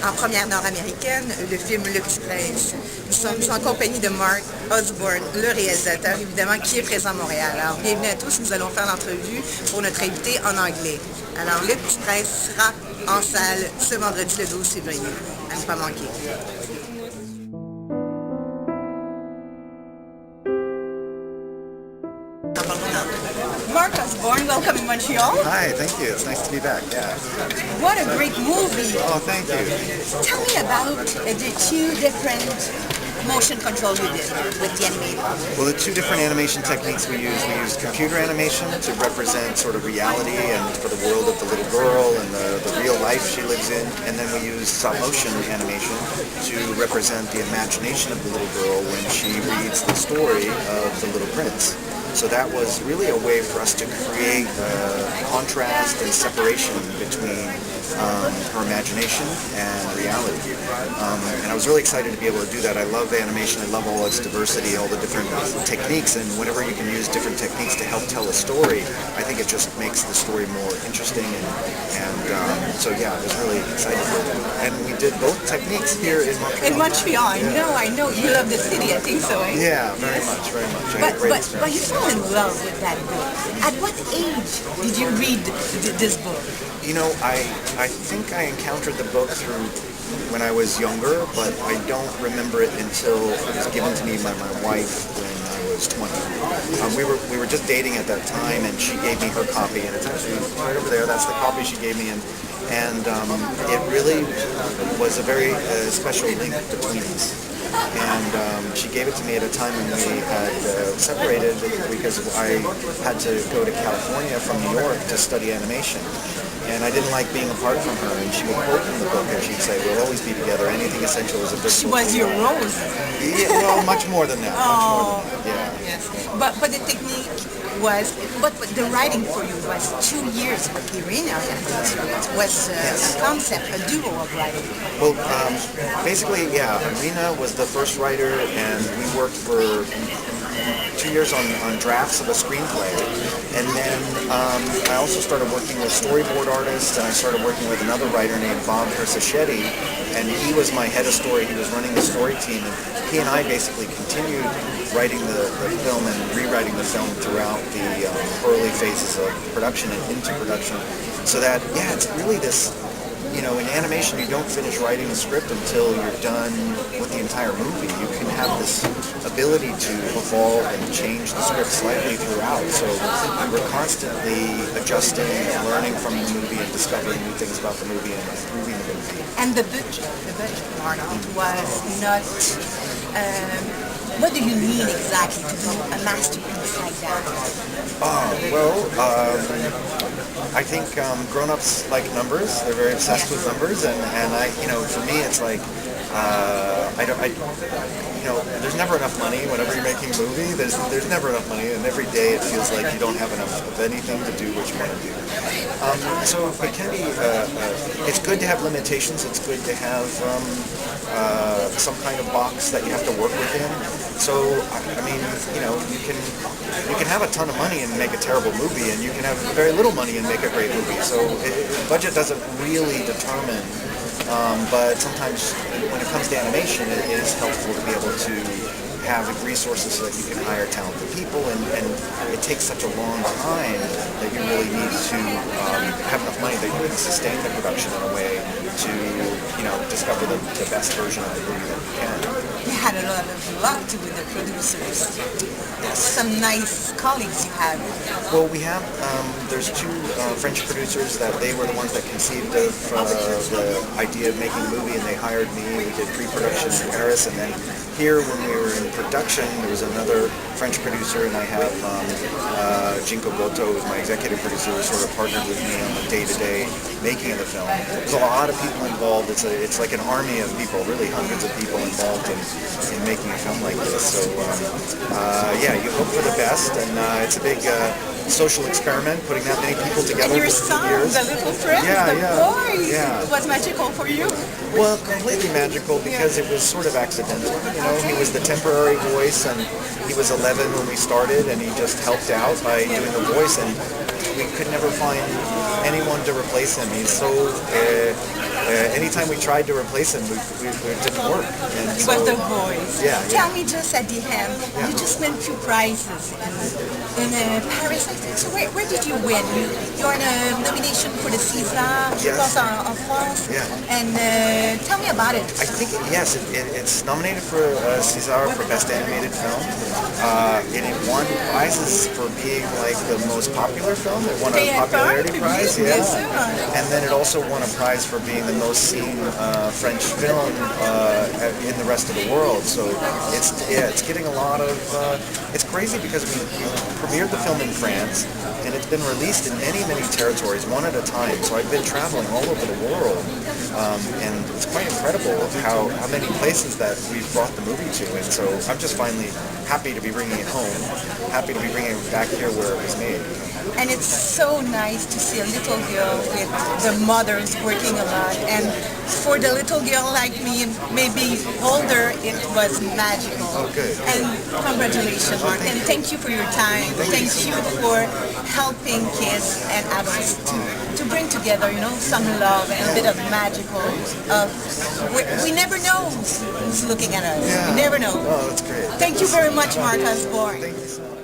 En première nord-américaine, le film Le Petit Prince. Nous sommes en compagnie de Mark Osborne, le réalisateur, évidemment, qui est présent à Montréal. Alors, bienvenue à tous. Nous allons faire l'entrevue pour notre invité en anglais. Alors, Le Petit Prince sera en salle ce vendredi, le 12 février. À ne pas manquer. Mark Osborne, welcome in Montreal. Hi, thank you. It's nice to be back. Yeah. What a great movie. Oh, thank you. Tell me about the two different motion control you did with the animated. Well, the two different animation techniques we used computer animation to represent sort of reality and for the world of the little girl and the real life she lives in, and then we used stop motion animation to represent the imagination of the little girl when she reads the story of the Little Prince. So that was really a way for us to create contrast and separation between her imagination and reality. And I was really excited to be able to do that. I love animation. I love all its diversity, all the different techniques, and whenever you can use different techniques to help tell a story, I think it just makes the story more interesting. And so yeah, I was really excited for that. And we did both techniques here in Montreal. In Montreal, I know. You love the city, I think so, eh? Yeah, very much, very much. But you fell in love with that book. At what age did you read this book? You know, I think I encountered the book through when I was younger, but I don't remember it until it was given to me by my wife when I was 20. We were just dating at that time, and she gave me her copy, and it's actually right over there. That's the copy she gave me, and it really was a very special link between us. And she gave it to me at a time when we had separated because I had to go to California from New York to study animation. And I didn't like being apart from her, and she would quote from the book, and she'd say, "We'll always be together. Anything essential is a book." She was your rose. Yeah, well, much more than that. Much more than that. Yeah. Yes. But the technique was, but the writing for you was 2 years with Irina. Was a concept, a duo of writing. Well, basically, yeah. Irina was the first writer, and we worked for 2 years on drafts of a screenplay, and then I also started working with storyboard artists, and I started working with another writer named Bob Persichetti, and he was my head of story. He was running the story team, and he and I basically continued writing the film and rewriting the film throughout the early phases of production and into production, so that, yeah, it's really this, you know, in animation you don't finish writing the script until you're done with the entire movie. You can have this ability to evolve and change the script slightly throughout, so we're constantly adjusting and learning from the movie and discovering new things about the movie and improving the movie. And the budget, Arnold, was not... what do you need exactly to do a masterpiece like that? I think grown-ups like numbers. They're very obsessed with numbers, and I, you know, for me, it's like there's never enough money. Whenever you're making a movie, there's never enough money, and every day it feels like you don't have enough of anything to do what you want to do. So it can be. It's good to have limitations. It's good to have some kind of box that you have to work within. So I mean, you know, you can have a ton of money and make a terrible movie, and you can have very little money and make a great movie. So budget doesn't really determine. But sometimes when it comes to animation, it is helpful to be able to have resources so that you can hire talented people, and it takes such a long time that you really need to have enough money that you can sustain the production in a way to, you know, discover the best version of the movie that you can. You had a lot of luck with the producers. Yes. Some nice colleagues you had. Well, we have, there's two French producers that they were the ones that conceived of the idea of making the movie, and they hired me. We did pre-production in Paris, and then here when we were in production, there was another French producer, and I have Jinko Goto, who's my executive producer, who sort of partnered with me on the day-to-day making of the film. There's a lot of people involved. It's like an army of people, really hundreds of people involved in making a film like this. So yeah, you hope for the best, and it's a big social experiment, putting that many people together. And your son, the little prince, boy, it was magical for you? Well, completely magical because it was sort of accidental. You know, he was the temporary voice, and he was 11 when we started, and he just helped out by doing the voice, and we could never find anyone to replace him. He's so anytime we tried to replace him, it didn't work. And It was the voice. Yeah. Tell me just at the end, you just won 2 prizes in Paris, I think. So where did you win? You're in a nomination for the César, je pense, en France. Yeah. And tell me about it. I think, yes, it's nominated for César for Best Animated Film. And it won prizes for being like the most popular film. It won a popularity prize, and then it also won a prize for being the most seen French film in the rest of the world. So it's getting a lot of. It's crazy because we premiered the film in France, and it's been released in many territories, one at a time. So I've been traveling all over the world, and it's quite incredible how many places that we've brought the movie to. And so I'm just finally happy to be bringing it home, happy to be bringing it back here where it was made. And it's so nice to see a little girl with the mothers working a lot. And for the little girl like me, and maybe older, it was magical. Oh, good. And congratulations, Mark. And thank you for your time. Thank you for helping kids and adults to bring together, some love and a bit of magical. We never know who's looking at us. Yeah. We never know. Oh, that's great. Thank you very much, Mark Osborne. Thank you so much.